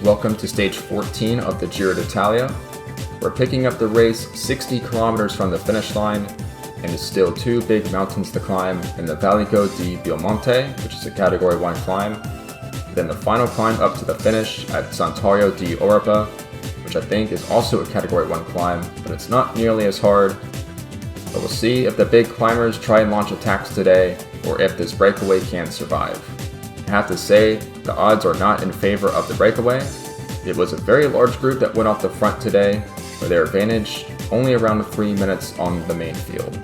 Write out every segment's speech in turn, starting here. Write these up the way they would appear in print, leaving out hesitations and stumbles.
welcome to stage 14 of the Giro d'Italia. We're picking up the race 60 kilometers from the finish line, and there's still two big mountains to climb in the Valico di Belmonte, which is a Category 1 climb, then the final climb up to the finish at Santuario di Europa, which I think is also a Category 1 climb, but it's not nearly as hard. But we'll see if the big climbers try and launch attacks today, or if this breakaway can survive. I have to say, the odds are not in favor of the breakaway. It was a very large group that went off the front today, with their advantage only around 3 minutes on the main field.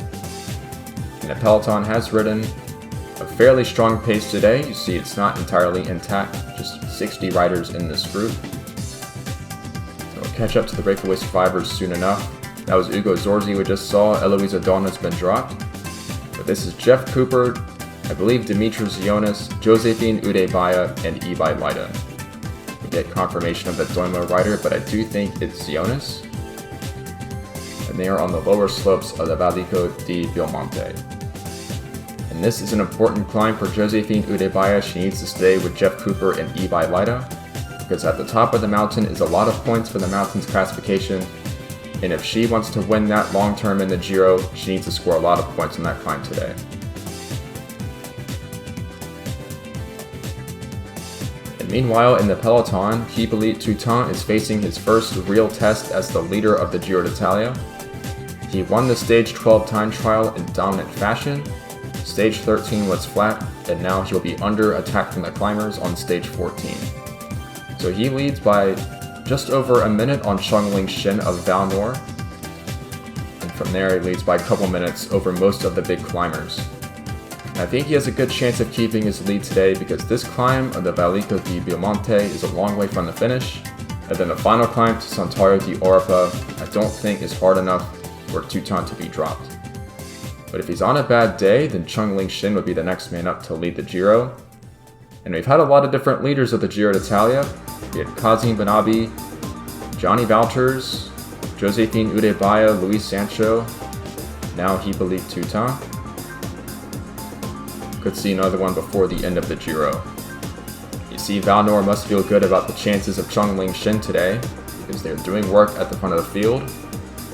And the peloton has ridden a fairly strong pace today. You see it's not entirely intact, just 60 riders in this group. So we'll catch up to the breakaway survivors soon enough. That was Ugo Zorzi we just saw. Eloisa Donna's been dropped. But this is Jeff Cooper, I believe Dimitris Zionis, Josephine Udebaya, and Ibai Leida. We get confirmation of the Doimo rider, but I do think it's Zionis. And they are on the lower slopes of the Valico di Belmonte. And this is an important climb for Josephine Udebaya. She needs to stay with Jeff Cooper and Ibai Leida, because at the top of the mountain is a lot of points for the mountain's classification, and if she wants to win that long term in the Giro, she needs to score a lot of points on that climb today. And meanwhile, in the peloton, Hippolyte Toutain is facing his first real test as the leader of the Giro d'Italia. He won the stage 12 time trial in dominant fashion. Stage 13 was flat, and now he'll be under attack from the climbers on stage 14. So he leads by just over a minute on Chongling Shin of Valnor, and from there he leads by a couple minutes over most of the big climbers. I think he has a good chance of keeping his lead today because this climb of the Valico di Belmonte is a long way from the finish, and then the final climb to Santuario di Europa I don't think is hard enough for Toutain to be dropped. But if he's on a bad day, then Chongling Shin would be the next man up to lead the Giro. And we've had a lot of different leaders of the Giro d'Italia. We had Kazim Benabi, Johnny Valters, Josephine Udebaya, Luis Sancho, now Hippolyte Toutain. Could see another one before the end of the Giro. You see, Valnor must feel good about the chances of Chongling Shin today, because they're doing work at the front of the field.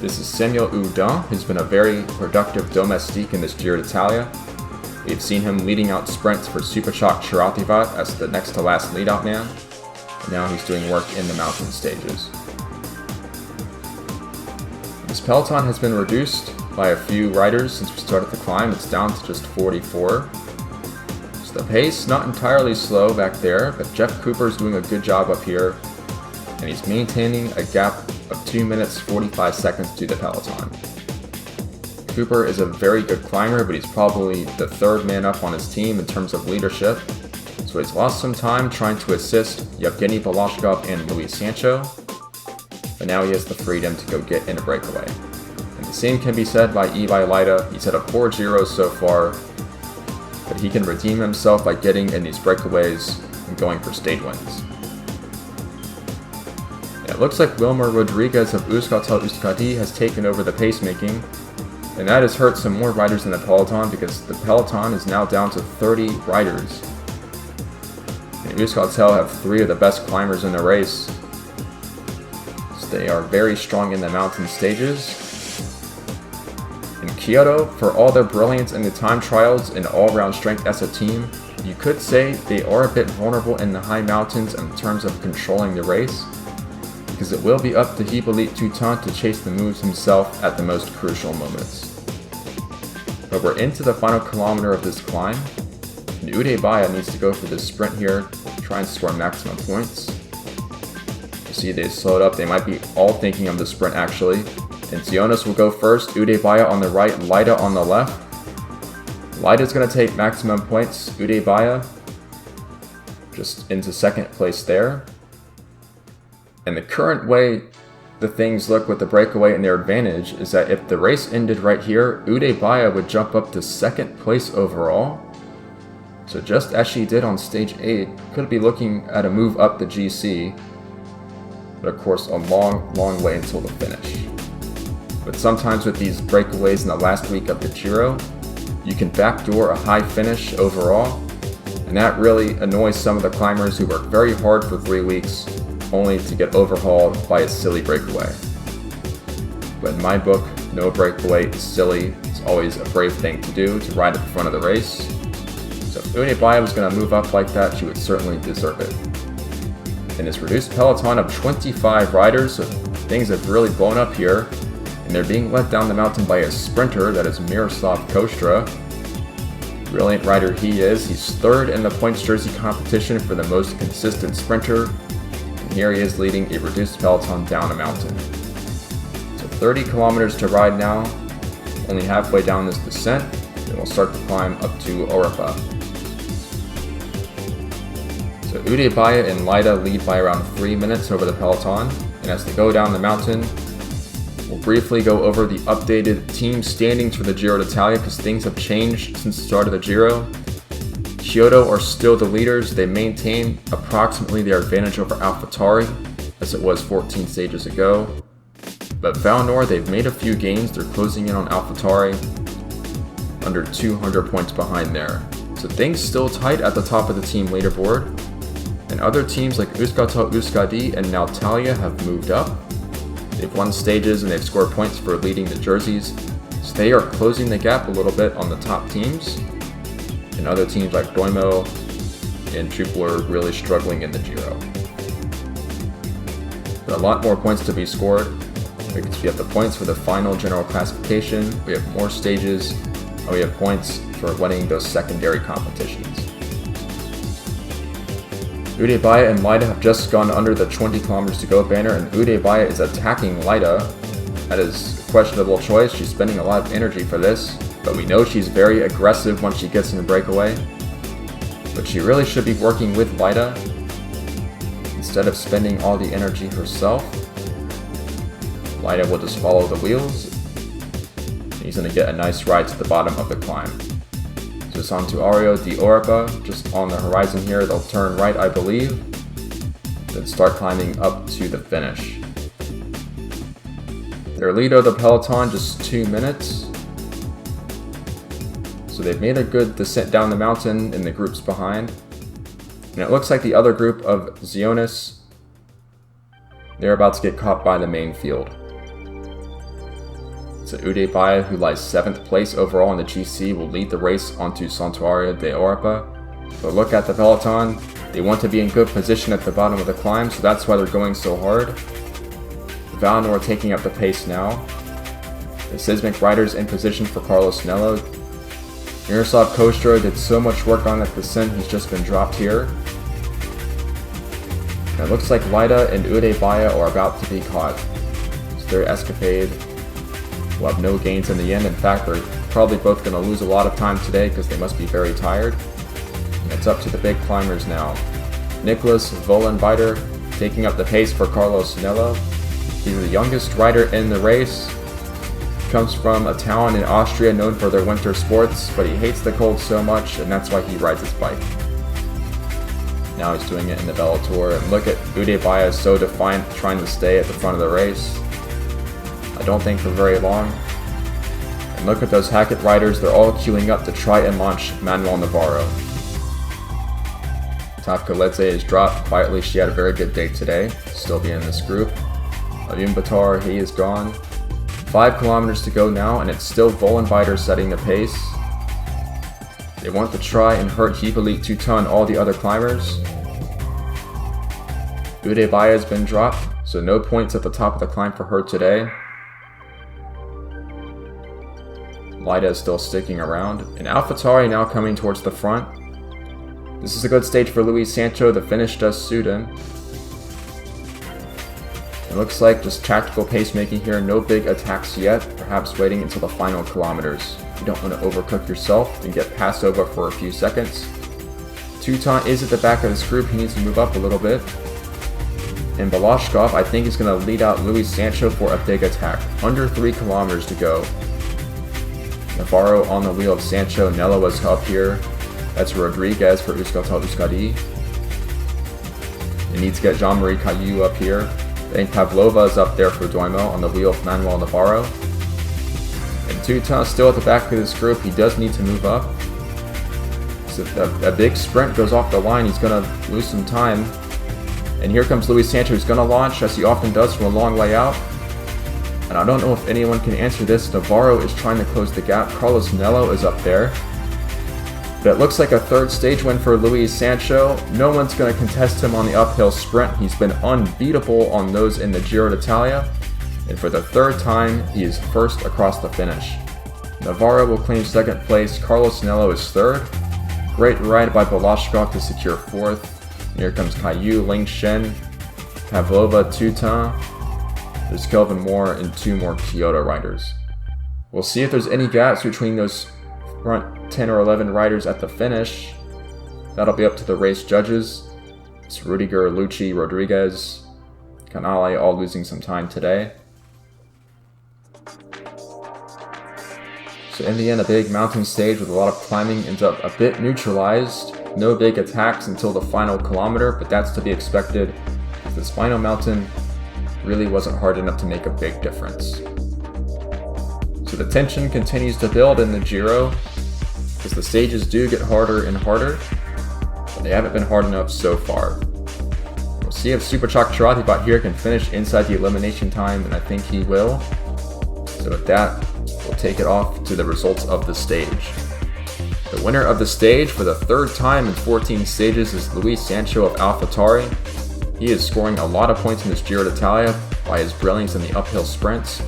This is Samuel Houdin, who's been a very productive domestique in this Giro d'Italia. We've seen him leading out sprints for Superchak Chirativat as the next to last lead-out man, and now he's doing work in the mountain stages. This peloton has been reduced by a few riders since we started the climb. It's down to just 44. So the pace, not entirely slow back there, but Jeff Cooper's doing a good job up here, and he's maintaining a gap of 2 minutes 45 seconds to the peloton. Cooper is a very good climber, but he's probably the third man up on his team in terms of leadership, so he's lost some time trying to assist Yevgeny Balashkov and Luis Sancho, but now he has the freedom to go get in a breakaway. And the same can be said by Ibai Leida. He's had a poor Giro so far, but he can redeem himself by getting in these breakaways and going for stage wins. It looks like Wilmer Rodriguez of Euskaltel Euskadi has taken over the pacemaking, and that has hurt some more riders in the peloton because the peloton is now down to 30 riders. And Euskaltel have 3 of the best climbers in the race, so they are very strong in the mountain stages. And Kyoto, for all their brilliance in the time trials and all-round strength as a team, you could say they are a bit vulnerable in the high mountains in terms of controlling the race, because it will be up to Hippolyte Toutain to chase the moves himself at the most crucial moments. But we're into the final kilometer of this climb, and Udebaya needs to go for this sprint here to try and score maximum points. You see they slowed up, they might be all thinking of the sprint actually, and Zionis will go first, Udebaya on the right, Leida on the left. Leida's going to take maximum points, Udebaya just into second place there. And the current way the things look with the breakaway and their advantage is that if the race ended right here, Udebaya would jump up to second place overall. So just as she did on stage 8, could be looking at a move up the GC. But of course, a long, long way until the finish. But sometimes with these breakaways in the last week of the Giro, you can backdoor a high finish overall. And that really annoys some of the climbers who work very hard for 3 weeks only to get overhauled by a silly breakaway. But in my book, no breakaway is silly. It's always a brave thing to do to ride at the front of the race. So if Udebaya was going to move up like that, she would certainly deserve it. In this reduced peloton of 25 riders, so things have really blown up here, and they're being led down the mountain by a sprinter, that is Miroslav Kostra. Brilliant rider he is. He's third in the points jersey competition for the most consistent sprinter, and here he is leading a reduced peloton down a mountain. So 30 kilometers to ride now, only halfway down this descent, then we'll start the climb up to Orepa. So Udebaya and Lida lead by around 3 minutes over the peloton, and as they go down the mountain, we'll briefly go over the updated team standings for the Giro d'Italia because things have changed since the start of the Giro. Kyoto are still the leaders. They maintain approximately their advantage over AlphaTauri as it was 14 stages ago. But VeloTour, they've made a few gains. They're closing in on AlphaTauri, under 200 points behind there. So things still tight at the top of the team leaderboard. And other teams like Euskaltel Euskadi and Nautalia have moved up. They've won stages and they've scored points for leading the jerseys, so they are closing the gap a little bit on the top teams. And other teams like Doimo and Trupel are really struggling in the Giro. But a lot more points to be scored because we have the points for the final general classification, we have more stages, and we have points for winning those secondary competitions. Udebaya and Lida have just gone under the 20 kilometers to go banner, and Udebaya is attacking Lida. That is a questionable choice. She's spending a lot of energy for this, but we know she's very aggressive once she gets in the breakaway. But she really should be working with Lida instead of spending all the energy herself. Lida will just follow the wheels. He's going to get a nice ride to the bottom of the climb. So Santuario di Orepa, just on the horizon here. They'll turn right, I believe, then start climbing up to the finish. Their lead of the peloton, just 2 minutes. So they've made a good descent down the mountain in the groups behind. And it looks like the other group of Zionis, they're about to get caught by the main field. So Udebaya, who lies 7th place overall in the GC, will lead the race onto Santuario de Orepa. But look at the peloton. They want to be in good position at the bottom of the climb, so that's why they're going so hard. VeloTour taking up the pace now. The Sismic riders in position for Carlos Nello. Miroslav Kostra did so much work on that descent, he's just been dropped here. And it looks like Lida and Udebaya are about to be caught. So their escapade will have no gains in the end. In fact, they're probably both going to lose a lot of time today because they must be very tired. And it's up to the big climbers now. Nicholas Vollenbeider taking up the pace for Carlos Nello. He's the youngest rider in the race. Comes from a town in Austria known for their winter sports, but he hates the cold so much, and that's why he rides his bike. Now he's doing it in the VeloTour, and look at Udebaya, so defiant, trying to stay at the front of the race. I don't think for very long. And look at those Hackett riders, they're all queuing up to try and launch Manuel Navarro. Tafkaledze is dropped quietly. She had a very good day today, still being in this group. Ayun Batar, he is gone. 5 kilometers to go now, and it's still Vollenbeider setting the pace. They want to try and hurt Hippolyte Touton, all the other climbers. Udebaya has been dropped, so no points at the top of the climb for her today. Lida is still sticking around, and AlphaTauri now coming towards the front. This is a good stage for Luis Sancho. The finish does suit him. It looks like just tactical pacemaking here, no big attacks yet, perhaps waiting until the final kilometers. You don't want to overcook yourself and get passed over for a few seconds. Touton is at the back of this group, he needs to move up a little bit. And Balashkov, I think, is going to lead out Luis Sancho for a big attack. Under 3 kilometers to go. Navarro on the wheel of Sancho, Nello is up here. That's Rodriguez for Euskaltel Euskadi. They need to get Jean-Marie Caillou up here. Then Pavlova is up there for Doimo on the wheel of Manuel Navarro. And Touton is still at the back of this group. He does need to move up. So a big sprint goes off the line. He's going to lose some time. And And here comes Luis Sancho, who's going to launch, as he often does, from a long way out. And I don't know if anyone can answer this. Navarro is trying to close the gap. Carlos Nello is up there. But it looks like a third stage win for Luis Sancho. No one's going to contest him on the uphill sprint. He's been unbeatable on those in the Giro d'Italia. And for the third time, he is first across the finish. Navarro will claim second place. Carlos Nello is third. Great ride by Balashkov to secure fourth. And here comes Caillou, Ling Shen, Pavlova, Tutin. There's Kelvin Moore and two more Kyoto riders. We'll see if there's any gaps between those front 10 or 11 riders at the finish. That'll be up to the race judges. It's Rudiger, Lucci, Rodriguez, Canale all losing some time today. So in the end, a big mountain stage with a lot of climbing ends up a bit neutralized. No big attacks until the final kilometer, but that's to be expected. This final mountain really wasn't hard enough to make a big difference. So the tension continues to build in the Giro, as the stages do get harder and harder, but they haven't been hard enough so far. We'll see if Superchak Charatibot here can finish inside the elimination time, and I think he will. So with that, we'll take it off to the results of the stage. The winner of the stage for the third time in 14 stages is Luis Sancho of AlphaTauri. He is scoring a lot of points in this Giro d'Italia by his brilliance in the uphill sprints.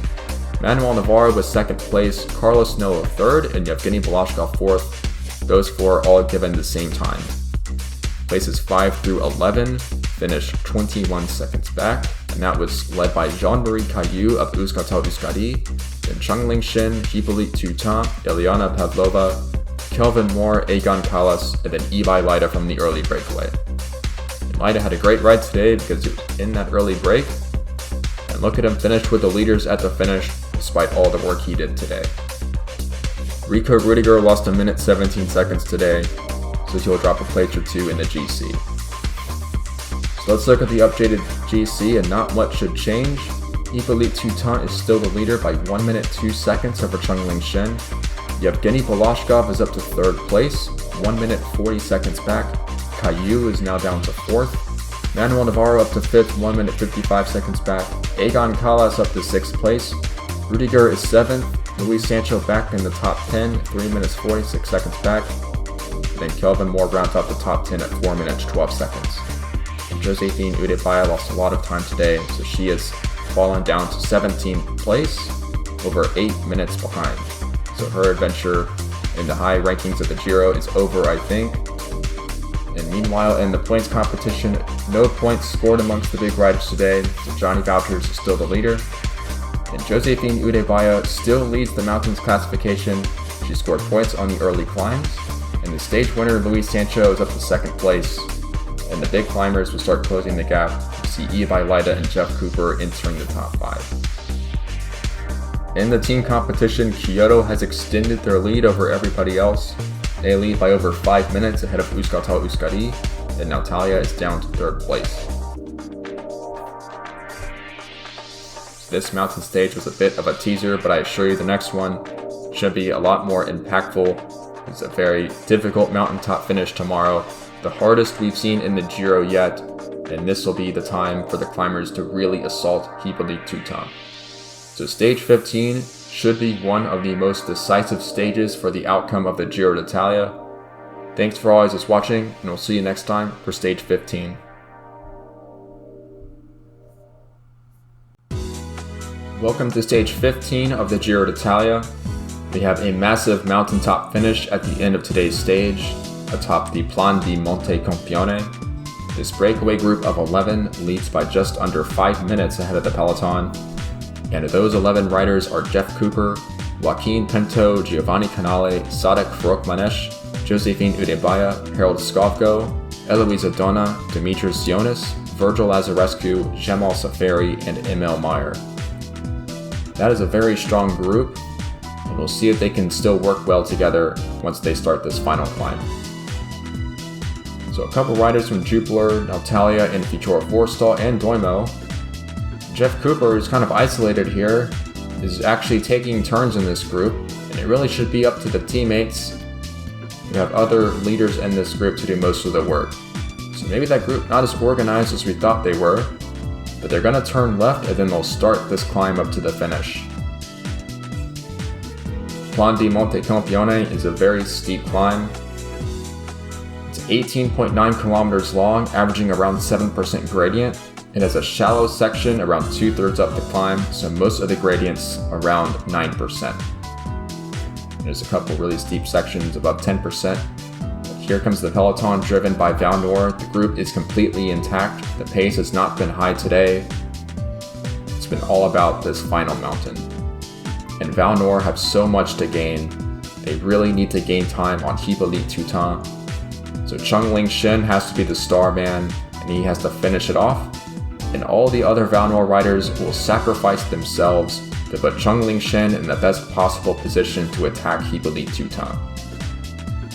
Manuel Navarro was second place, Carlos Nello third, and Yevgeny Balashkov fourth. Those four all given the same time. Places 5 through 11 finished 21 seconds back, and that was led by Jean-Marie Caillou of Euskaltel Euskadi, then Changling Shin, Hippolyte Tutin, Eliana Pavlova, Kelvin Moore, Egon Kalas, and then Ibai Leida from the early breakaway. And Leida had a great ride today because he was in that early break, and look at him finish with the leaders at the finish despite all the work he did today. Rico Rudiger lost a minute 17 seconds today, so he'll drop a place or two in the GC. So let's look at the updated GC, and not much should change. Hippolyte Tutin is still the leader by 1 minute 2 seconds over Changling Shen. Yevgeny Balashkov is up to third place, 1 minute 40 seconds back. Caillou is now down to fourth. Manuel Navarro up to fifth, 1 minute 55 seconds back. Egon Kalas up to sixth place. Rudiger is seventh. Luis Sancho back in the top 10, 3 minutes 46 seconds back. Then Kelvin Moore rounds out the top 10 at 4 minutes 12 seconds. And Josephine Udebaya lost a lot of time today, so she has fallen down to 17th place, over 8 minutes behind. So her adventure in the high rankings of the Giro is over, I think. And meanwhile, in the points competition, no points scored amongst the big riders today, so Johnny Vouchers is still the leader. And Josephine Udebaya still leads the mountains classification. She scored points on the early climbs. And the stage winner, Luis Sancho, is up to second place. And the big climbers will start closing the gap. You see Ibai Leida and Jeff Cooper entering the top 5. In the team competition, Kyoto has extended their lead over everybody else. They lead by over 5 minutes ahead of Euskaltel Euskadi, and now Talia is down to third place. This mountain stage was a bit of a teaser, but I assure you the next one should be a lot more impactful. It's a very difficult mountaintop finish tomorrow, the hardest we've seen in the Giro yet, and this will be the time for the climbers to really assault Hippolyte Tutin. So stage 15 should be one of the most decisive stages for the outcome of the Giro d'Italia. Thanks for always just watching, and we'll see you next time for stage 15. Welcome to stage 15 of the Giro d'Italia. We have a massive mountaintop finish at the end of today's stage, atop the Plan di Monte Campione. This breakaway group of 11 leads by just under 5 minutes ahead of the peloton. And those 11 riders are Jeff Cooper, Joaquin Pinto, Giovanni Canale, Sadek Frokmanesh, Josephine Udebaya, Harold Skofgo, Eloisa Donna, Dimitris Sionis, Virgil Lazarescu, Jamal Safari, and Emil Meyer. That is a very strong group, and we'll see if they can still work well together once they start this final climb. So a couple riders from Jupiler, Natalia, and Vitor Forstall, and Doimo. Jeff Cooper is kind of isolated here, is actually taking turns in this group, and it really should be up to the teammates. We have other leaders in this group to do most of the work. So maybe that group not as organized as we thought they were, but they're gonna turn left and then they'll start this climb up to the finish. Plan di Monte Campione is a very steep climb. It's 18.9 kilometers long, averaging around 7% gradient. It has a shallow section around 2/3 up the climb, so most of the gradient's around 9%. There's a couple really steep sections above 10%. Here comes the peloton driven by VeloTour. The group is completely intact. The pace has not been high today. It's been all about this final mountain. And VeloTour have so much to gain. They really need to gain time on Hippolyte Toutain. So Chongling Shen has to be the star man, and he has to finish it off. And all the other VeloTour riders will sacrifice themselves to put Chongling Shen in the best possible position to attack Hippolyte Toutain.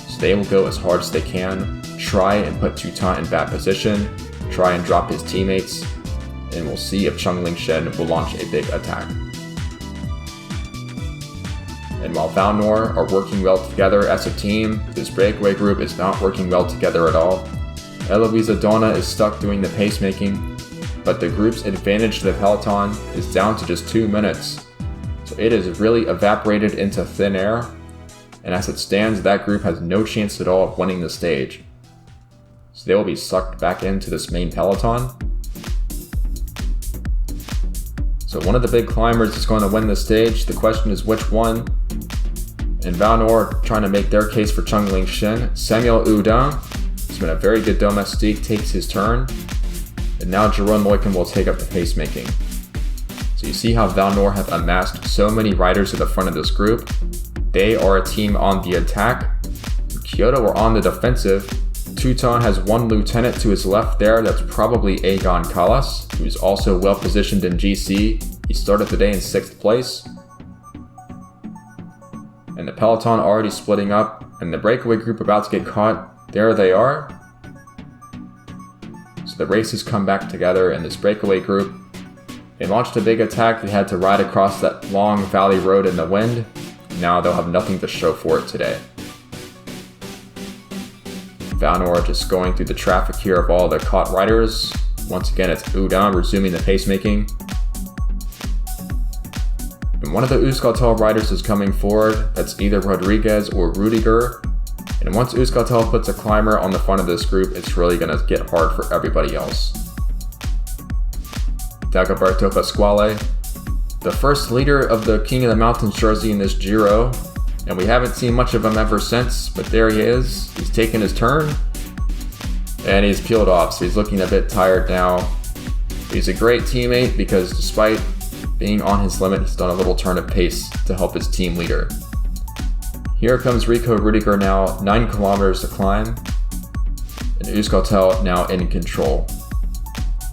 So they will go as hard as they can, try and put Toutain in bad position, try and drop his teammates, and we'll see if Chongling Shen will launch a big attack. And while VeloTour are working well together as a team, this breakaway group is not working well together at all. Eloisa Donna is stuck doing the pacemaking, but the group's advantage to the peloton is down to just 2 minutes. So it is really evaporated into thin air, and as it stands, that group has no chance at all of winning the stage. So they will be sucked back into this main peloton. So one of the big climbers is going to win the stage. The question is which one? And VeloTour trying to make their case for Chongling Shen. Samuel Houdin, who's been a very good domestique, takes his turn. And now Jerome Moikin will take up the pacemaking. So you see how VeloTour have amassed so many riders at the front of this group. They are a team on the attack. Kyoto are on the defensive. Toutain has one lieutenant to his left there. That's probably Egon Kallas, who's also well positioned in GC. He started the day in 6th place. And the peloton already splitting up, and the breakaway group about to get caught. There they are. So the races come back together in this breakaway group. They launched a big attack. They had to ride across that long valley road in the wind. Now they'll have nothing to show for it today. VeloTour just going through the traffic here of all the caught riders. Once again, it's Houdin resuming the pacemaking. And one of the Euskaltel riders is coming forward. That's either Rodriguez or Rudiger. And once Euskaltel puts a climber on the front of this group, it's really going to get hard for everybody else. Dagoberto Pasquale, the first leader of the King of the Mountains jersey in this Giro. And we haven't seen much of him ever since, but there he is. He's taken his turn. And he's peeled off, so he's looking a bit tired now. He's a great teammate because despite being on his limit, he's done a little turn of pace to help his team leader. Here comes Rico Rudiger now, 9 kilometers to climb. And Euskaltel now in control.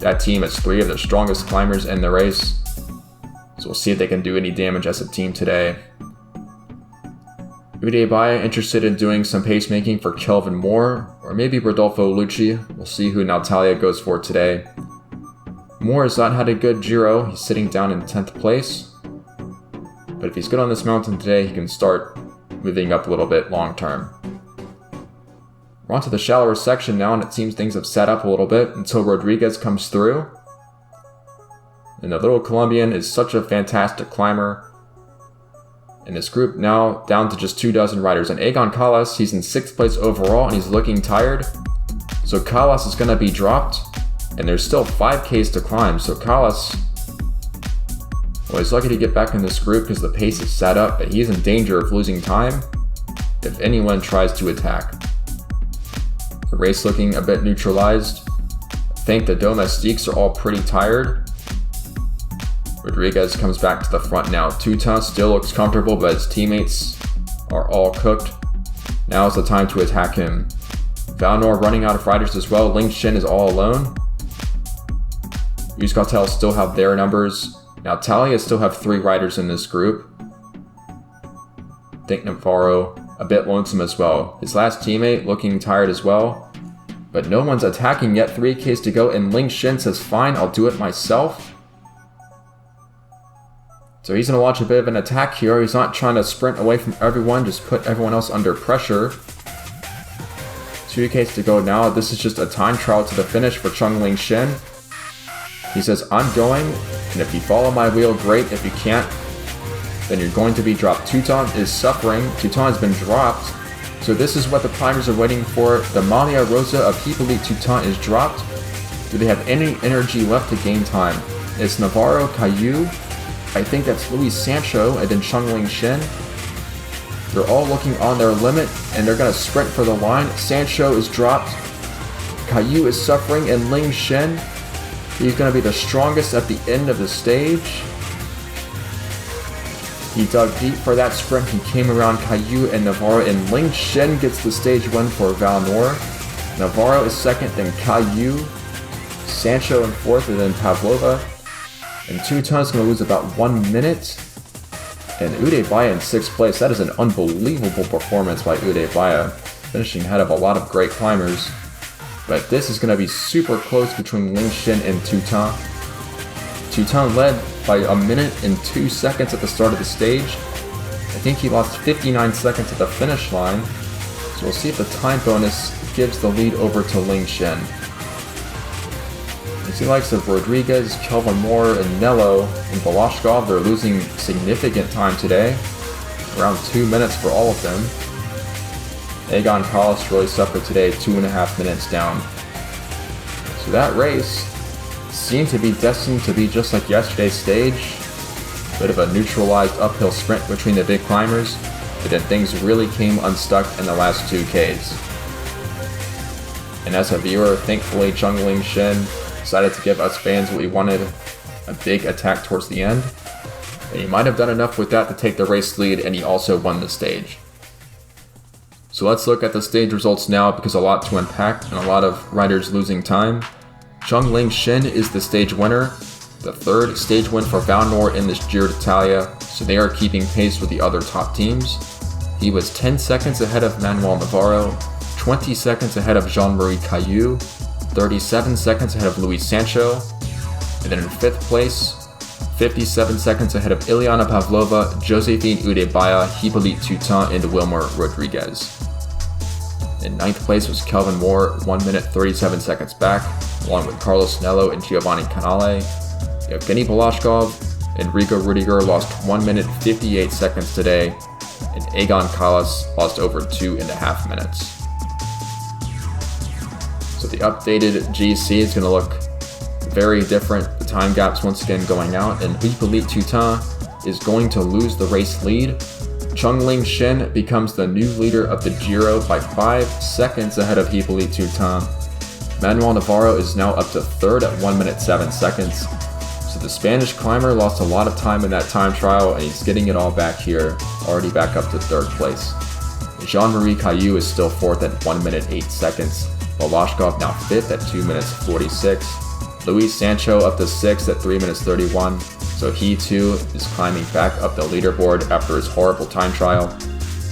That team has 3 of the strongest climbers in the race. So we'll see if they can do any damage as a team today. Uday Baya interested in doing some pacemaking for Kelvin Moore, or maybe Rodolfo Lucci. We'll see who Natalia goes for today. Moore has not had a good Giro. He's sitting down in 10th place. But if he's good on this mountain today, he can start moving up a little bit long term. We're onto the shallower section now, and it seems things have set up a little bit until Rodriguez comes through. And the little Colombian is such a fantastic climber. And this group now down to just 24 riders. And Egon Kallas, he's in 6th place overall, and he's looking tired. So Kallas is going to be dropped. And there's still 5Ks to climb. So Kallas, well, he's lucky to get back in this group because the pace is set up. But he's in danger of losing time if anyone tries to attack. The race looking a bit neutralized. I think the domestiques are all pretty tired. Rodriguez comes back to the front now. Toutain still looks comfortable, but his teammates are all cooked. Now is the time to attack him. VeloTour running out of riders as well. Ling Shin is all alone. Euskaltel still have their numbers. Now Talia still have 3 riders in this group. I think Navarro a bit lonesome as well. His last teammate looking tired as well. But no one's attacking yet. 3Ks to go, and Ling Shin says, fine, I'll do it myself. So he's going to launch a bit of an attack here. He's not trying to sprint away from everyone, just put everyone else under pressure. 2Ks to go now. This is just a time trial to the finish for Chongling Shin. He says, I'm going, and if you follow my wheel, great. If you can't, then you're going to be dropped. Teuton is suffering. Teuton has been dropped. So this is what the climbers are waiting for. The Malia Rosa of Hippolyte Teuton is dropped. Do they have any energy left to gain time? It's Navarro, Caillou. I think that's Luis Sancho, and then Chongling Shin. They're all looking on their limit, and they're going to sprint for the line. Sancho is dropped. Caillou is suffering, and Ling Shin, he's going to be the strongest at the end of the stage. He dug deep for that sprint. He came around Caillou and Navarro, and Ling Shin gets the stage win for VeloTour. Navarro is second, then Caillou. Sancho in fourth, and then Pavlova. And Teuton is going to lose about 1 minute. And Udebaya in 6th place. That is an unbelievable performance by Udebaya, finishing ahead of a lot of great climbers. But this is going to be super close between Ling Shin and Teuton. Teuton led by 1 minute and 2 seconds at the start of the stage. I think he lost 59 seconds at the finish line. So we'll see if the time bonus gives the lead over to Ling Shin. You see the likes of Rodriguez, Kelvin Moore, and Nello, and Balashkov, they're losing significant time today. Around 2 minutes for all of them. Egon Collis really suffered today, 2.5 minutes down. So that race seemed to be destined to be just like yesterday's stage. Bit of a neutralized uphill sprint between the big climbers, but then things really came unstuck in the last 2Ks. And as a viewer, thankfully Chongling Shin decided to give us fans what we wanted, a big attack towards the end. And he might have done enough with that to take the race lead, and he also won the stage. So let's look at the stage results now, because a lot to unpack and a lot of riders losing time. Chongling Shin is the stage winner, the third stage win for VeloTour in this Giro d'Italia, so they are keeping pace with the other top teams. He was 10 seconds ahead of Manuel Navarro, 20 seconds ahead of Jean-Marie Caillou, 37 seconds ahead of Luis Sancho, and then in 5th place, 57 seconds ahead of Ileana Pavlova, Josephine Udebaya, Hippolyte Teuton, and Wilmer Rodriguez. In 9th place was Kelvin Moore, 1 minute 37 seconds back, along with Carlos Nello and Giovanni Canale. Evgeny Balashkov and Rigo Rudiger lost 1 minute 58 seconds today, and Egon Collis lost over 2.5 minutes. So the updated GC is going to look very different. The time gaps once again going out, and Hippolyte Teuton is going to lose the race lead. Chongling Shin becomes the new leader of the Giro by 5 seconds ahead of Hippolyte Teuton. Manuel Navarro is now up to third at 1 minute 7 seconds. So the Spanish climber lost a lot of time in that time trial, and he's getting it all back here, already back up to 3rd place. Jean-Marie Caillou is still 4th at 1 minute 8 seconds. Balashkov now 5th at 2 minutes 46. Luis Sancho up to 6th at 3 minutes 31, so he too is climbing back up the leaderboard after his horrible time trial.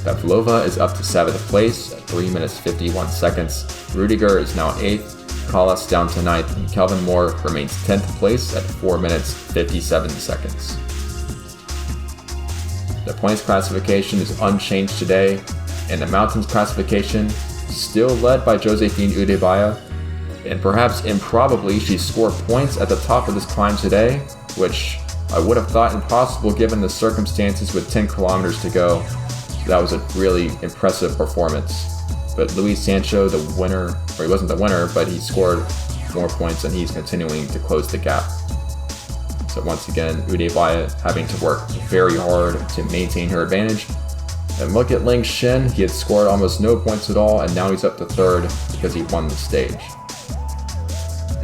Pavlova is up to 7th place at 3 minutes 51 seconds. Rudiger is now 8th, Collis down to 9th, and Kelvin Moore remains 10th place at 4 minutes 57 seconds. The points classification is unchanged today, and the mountains classification still led by Josephine Udebaya, and perhaps improbably she scored points at the top of this climb today, which I would have thought impossible given the circumstances with 10 kilometers to go. So that was a really impressive performance. But Luis Sancho, the winner, or he wasn't the winner, but he scored more points and he's continuing to close the gap. So once again, Udebaya having to work very hard to maintain her advantage. And look at Ling Shin, he had scored almost no points at all, and now he's up to 3rd because he won the stage.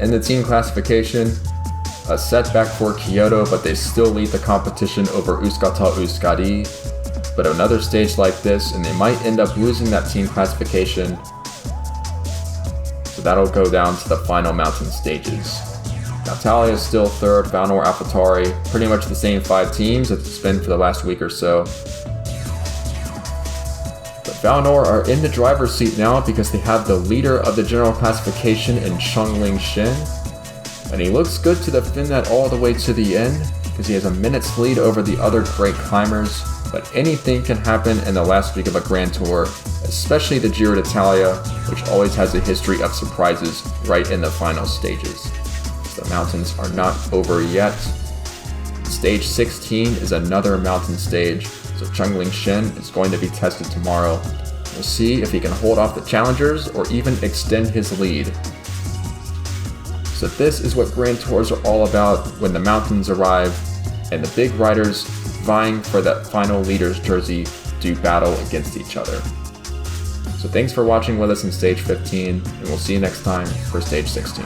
In the team classification, a setback for Kyoto, but they still lead the competition over Euskaltel Euskadi. But another stage like this, and they might end up losing that team classification. So that'll go down to the final mountain stages. Natalia is still 3rd, VeloTour, AlphaTauri, pretty much the same 5 teams as it's been for the last week or so. VeloTour are in the driver's seat now because they have the leader of the general classification in Chongling Shin. And he looks good to defend that all the way to the end because he has a minute's lead over the other great climbers. but anything can happen in the last week of a Grand Tour, especially the Giro d'Italia, which always has a history of surprises right in the final stages. The mountains are not over yet. Stage 16 is another mountain stage, so Chengling Shin is going to be tested tomorrow. We'll see if he can hold off the challengers or even extend his lead. So this is what Grand Tours are all about when the mountains arrive and the big riders vying for that final leader's jersey do battle against each other. So thanks for watching with us in Stage 15, and we'll see you next time for Stage 16.